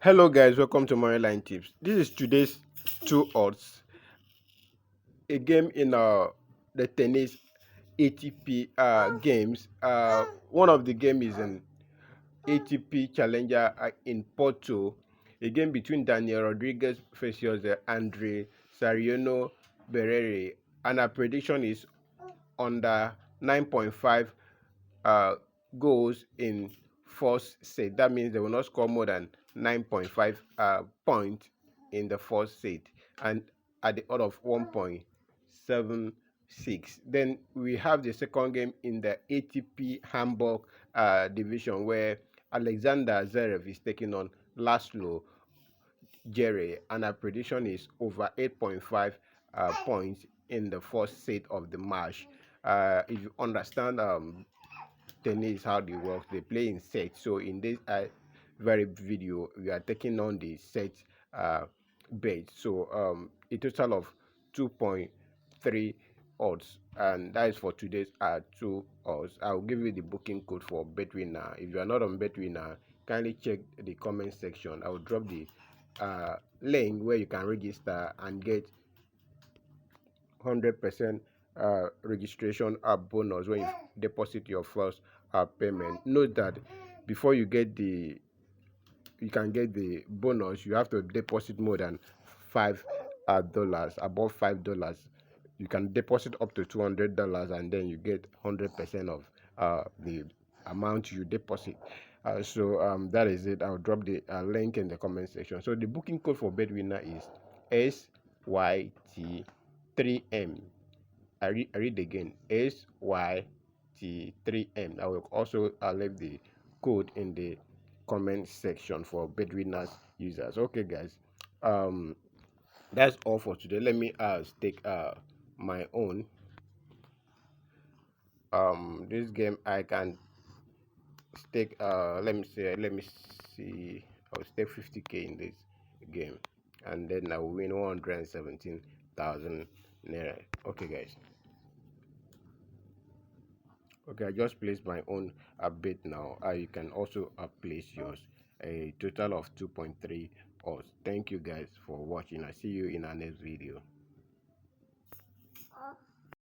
Hello guys, welcome to Line Tips. This is today's two odds, a game in the tennis ATP games. One of the game is an ATP Challenger in Porto, a game between Daniel Rodriguez versus Andre Sariano Berere, and our prediction is under 9.5 uh, goals in first set. That means they will not score more than 9.5 points in the first set, and at the odd of 1.76. Then we have the second game in the ATP Hamburg division, where Alexander Zverev is taking on Laszlo Jerry, and our prediction is over 8.5 points in the first set of the match. If you understand tennis, how they work, they play in sets. So in this very video, we are taking on the set bet. So a total of 2.3 odds, and that is for today's two odds. I'll give you the booking code for Betwinner. If you are not on Betwinner, kindly check the comment section. I will drop the link where you can register and get 100% registration bonus when you deposit your first payment. Note that before you can get the bonus, you have to deposit more than $5 above $5. You can deposit up to $200, and then you get 100% of the amount you deposit. That is it. I'll drop the link in the comment section. So the booking code for Bedwinner is SYT3M. I read again, SYT3M. I will also leave the code in the comment section for Bedwinners users. Okay, guys. That's all for today. Let me take my own. This game I can stake. Let me see. I'll stake 50k in this game, and then I will win 117,000 naira. Okay, guys. Okay, I just placed my own bet now. You can also place yours. A total of 2.3 odds. Thank you guys for watching. I see you in our next video.